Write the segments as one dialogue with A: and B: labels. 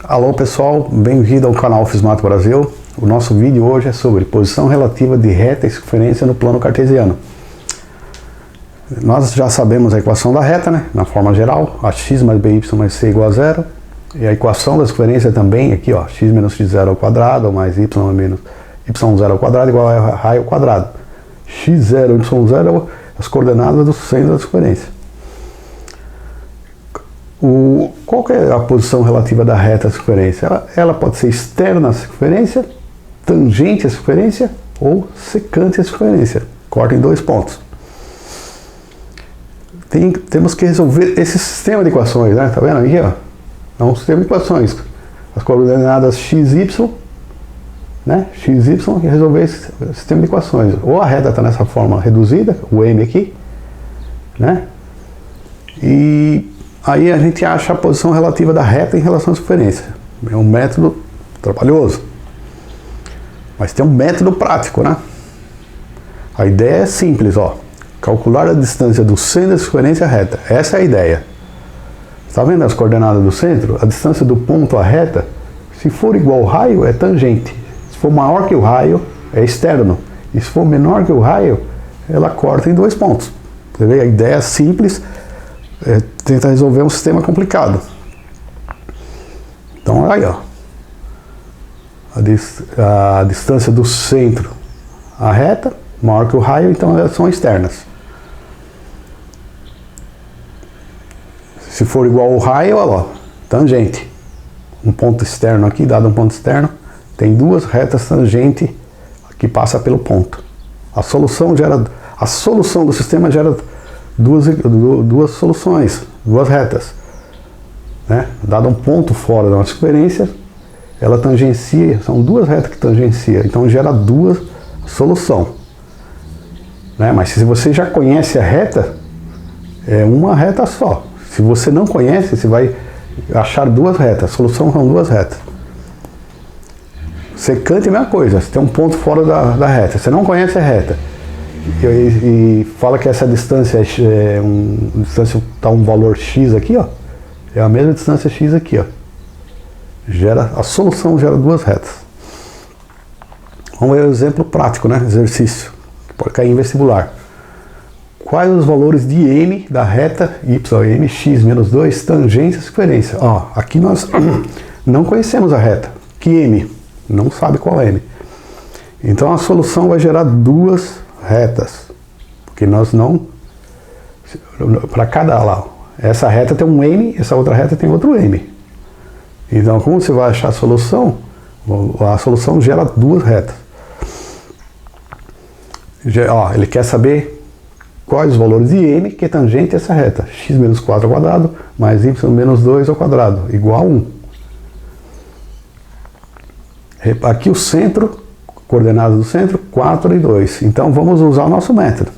A: Alô pessoal, bem-vindo ao canal Fismato Brasil. O nosso vídeo hoje é sobre posição relativa de reta e circunferência no plano cartesiano. Nós já sabemos a equação da reta, né? Na forma geral, ax mais by mais c igual a zero. E a equação da circunferência também, aqui ó, x menos x0 ao quadrado mais y menos y0 ao quadrado igual a raio ao quadrado. x0 e y0 as coordenadas do centro da circunferência. Qual que é a posição relativa da reta à circunferência? Ela pode ser externa à circunferência, tangente à circunferência ou secante à circunferência. Corta em dois pontos. Temos que resolver esse sistema de equações, né? Tá vendo aqui, ó? É um sistema de equações. As coordenadas x, y, né? X, y, e resolver esse sistema de equações. Ou a reta está nessa forma reduzida, o m aqui, né? E aí a gente acha a posição relativa da reta em relação à circunferência. É um método trabalhoso. Mas tem um método prático, né? A ideia é simples, ó. Calcular a distância do centro da circunferência reta. Essa é a ideia. Está vendo as coordenadas do centro? A distância do ponto à reta, se for igual ao raio, é tangente. Se for maior que o raio, é externo. E se for menor que o raio, ela corta em dois pontos. Você vê? A ideia é simples. Tenta resolver um sistema complicado. Então, aí, ó. A distância do centro à reta, maior que o raio, então elas são externas. Se for igual ao raio, olha lá, tangente. Um ponto externo aqui, dado um ponto externo, tem duas retas tangentes que passam pelo ponto. A solução do sistema gera duas soluções, duas retas, né? Dado um ponto fora da circunferência, ela tangencia, são duas retas que tangenciam, então gera duas soluções, né? Mas se você já conhece a reta, é uma reta só. Se você não conhece, você vai achar duas retas, a solução são duas retas. Secante é a mesma coisa, você tem um ponto fora da reta, você não conhece a reta. E fala que essa distância está um valor x aqui, ó, é a mesma distância x aqui, ó. A solução gera duas retas. Vamos ver um exemplo prático, né? Exercício que pode cair em vestibular. Quais os valores de m da reta y, mx menos 2 tangente à circunferência? Ó, aqui nós não conhecemos a reta. Que m? Não sabe qual é m. Então a solução vai gerar duas retas, porque nós não, para cada lá, essa reta tem um m, essa outra reta tem outro m. Então, como você vai achar a solução gera duas retas. Ó, ele quer saber quais os valores de m que é tangente a essa reta, x menos 4 ao quadrado mais y menos 2 ao quadrado, igual a 1. Aqui o centro, coordenadas do centro, 4 e 2. Então vamos usar o nosso método.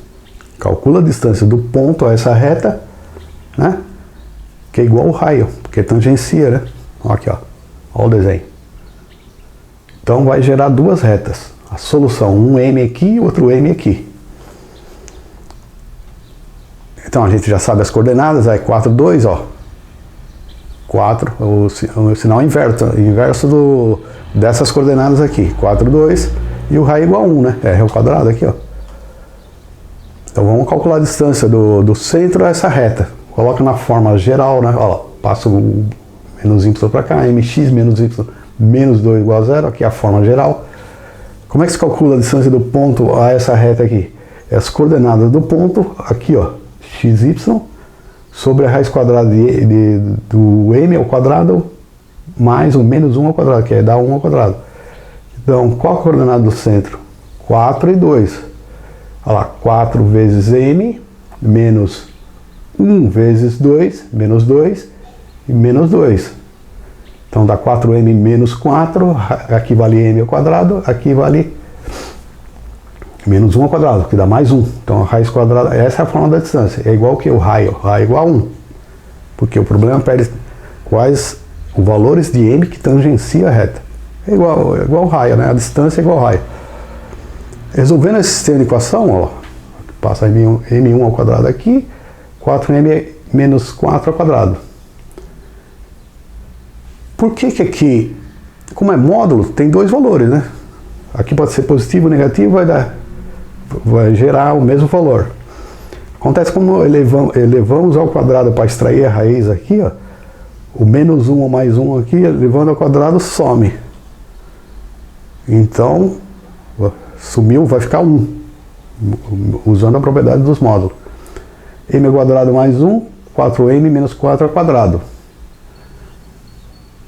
A: Calcula a distância do ponto a essa reta, né? Que é igual ao raio, porque tangencia, né? Aqui, ó. Olha o desenho. Então vai gerar duas retas. A solução, um m aqui e outro m aqui. Então a gente já sabe as coordenadas, aí 4, 2, ó. 4, o sinal inverso dessas coordenadas aqui. 4, 2 e o raio igual a 1, né? R ao quadrado aqui, ó. Então vamos calcular a distância do centro a essa reta. Coloca na forma geral, né? Ó, passa o menos y para cá, mx menos y menos 2 igual a 0. Aqui é a forma geral. Como é que se calcula a distância do ponto a essa reta aqui? É as coordenadas do ponto, aqui, ó, xy, sobre a raiz quadrada do m ao quadrado mais o menos 1 ao quadrado, que é dar 1 ao quadrado. Então, qual a coordenada do centro? 4 e 2. Olha lá, 4 vezes m, menos 1 vezes 2, menos 2 e menos 2. Então dá 4m menos 4, aqui vale m ao quadrado, aqui vale menos 1 ao quadrado, que dá mais 1. Então a raiz quadrada, essa é a forma da distância. É igual que o raio é igual a 1. Porque o problema pede quais os valores de m que tangencia a reta. É igual ao raio, né? A distância é igual ao raio. Resolvendo esse sistema de equação, ó, passa m1 ao quadrado aqui, 4m menos 4 ao quadrado. Por que que aqui, como é módulo, tem dois valores, né? Aqui pode ser positivo ou negativo, vai gerar o mesmo valor. Acontece quando elevamos ao quadrado para extrair a raiz aqui, ó, o menos 1 ou mais 1 aqui, elevando ao quadrado, some. Então, sumiu, vai ficar 1, usando a propriedade dos módulos. M ao quadrado mais 1, 4m menos 4 ao quadrado.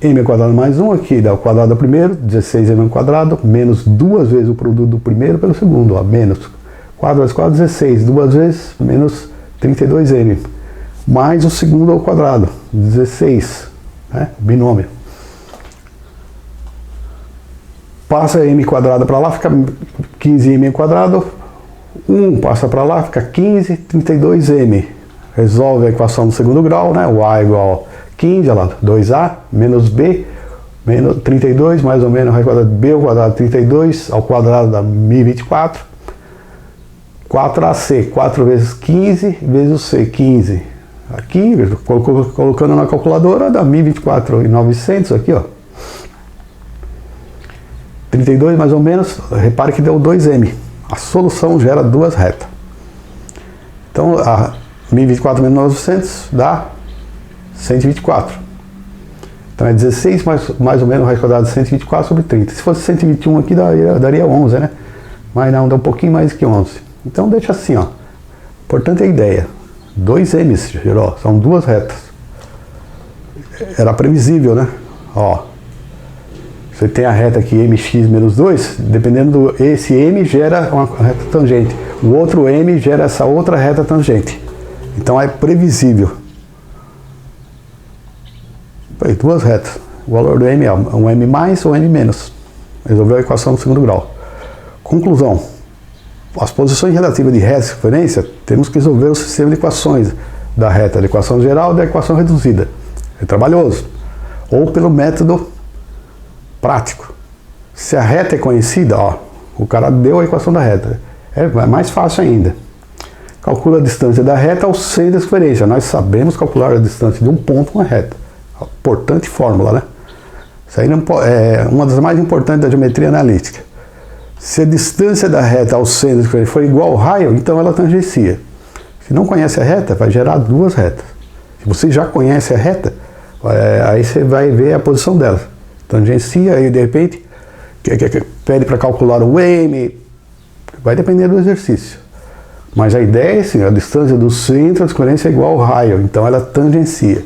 A: M ao quadrado mais 1 aqui dá o quadrado do primeiro, 16m ao quadrado, menos 2 vezes o produto do primeiro pelo segundo, ó, menos 4 vezes 4, 16, 2 vezes menos 32m, mais o segundo ao quadrado, 16, né, binômio. Passa m quadrado para lá, fica 15m ao quadrado, 1 passa para lá, fica 15, 32m. Resolve a equação do segundo grau, né, o a igual a 15, olha lá, 2a, menos b, menos 32, mais ou menos, raiz quadrada de b ao quadrado 32, ao quadrado dá 1024. 4ac, 4 vezes 15, vezes o c, 15. Aqui, colocando na calculadora, dá 1024,900 aqui, ó. 32 mais ou menos, repare que deu 2m. A solução gera duas retas. Então, a 1024 menos 900 dá 124. Então é 16 mais ou menos raiz quadrada de 124 sobre 30. Se fosse 121 aqui daria 11, né? Mas não, dá um pouquinho mais que 11. Então deixa assim, ó. Importante é a ideia. 2m's gerou, são duas retas. Era previsível, né? Ó. Você tem a reta aqui mx menos 2, dependendo esse m gera uma reta tangente. O outro m gera essa outra reta tangente. Então é previsível. Aí, duas retas. O valor do m é um m mais ou m menos. Resolveu a equação do segundo grau. Conclusão. As posições relativas de reta e circunferência, temos que resolver o sistema de equações da reta, da equação geral e da equação reduzida. É trabalhoso. Ou pelo método prático. Se a reta é conhecida, ó, o cara deu a equação da reta. É mais fácil ainda. Calcula a distância da reta ao centro da circunferência. Nós sabemos calcular a distância de um ponto com a reta. Importante fórmula, né? Isso aí não é uma das mais importantes da geometria analítica. Se a distância da reta ao centro da circunferência for igual ao raio, então ela tangencia. Se não conhece a reta, vai gerar duas retas. Se você já conhece a reta, aí você vai ver a posição dela. Tangencia, e de repente pede para calcular o m, vai depender do exercício. Mas a ideia é assim, a distância do centro da circunferência é igual ao raio, então ela tangencia.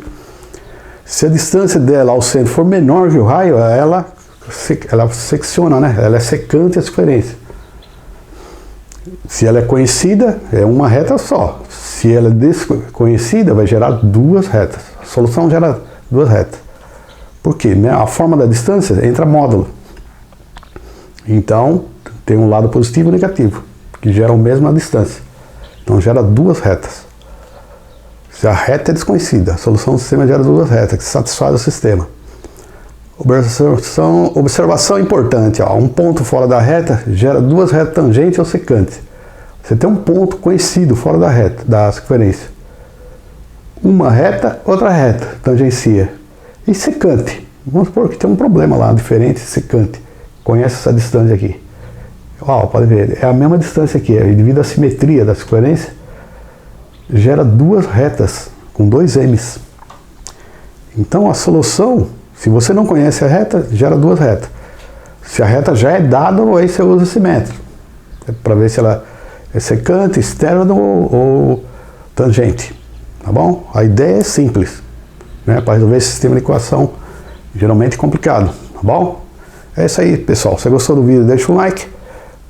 A: Se a distância dela ao centro for menor que o raio, ela secciona, né? Ela é secante a circunferência. Se ela é conhecida, é uma reta só. Se ela é desconhecida, vai gerar duas retas. A solução gera duas retas. Por quê? A forma da distância entra módulo. Então, tem um lado positivo e negativo, que geram a mesma distância. Então, gera duas retas. Se a reta é desconhecida, a solução do sistema gera duas retas, que satisfaz o sistema. Observação importante, ó, um ponto fora da reta gera duas retas tangentes ou secantes. Você tem um ponto conhecido fora da reta, da circunferência. Uma reta, outra reta, tangencia. E secante. Vamos supor que tem um problema lá, diferente, secante. Conhece essa distância aqui. Ó, pode ver, é a mesma distância aqui, devido à simetria da circunferência, gera duas retas, com dois m's. Então a solução, se você não conhece a reta, gera duas retas. Se a reta já é dada, aí você usa esse método. Para ver se ela é secante, externo ou tangente. Tá bom? A ideia é simples, né? Para resolver esse sistema de equação geralmente complicado. Tá bom? É isso aí, pessoal. Se você gostou do vídeo, deixa um like.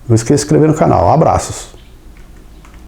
A: Não esqueça de se inscrever no canal. Abraços.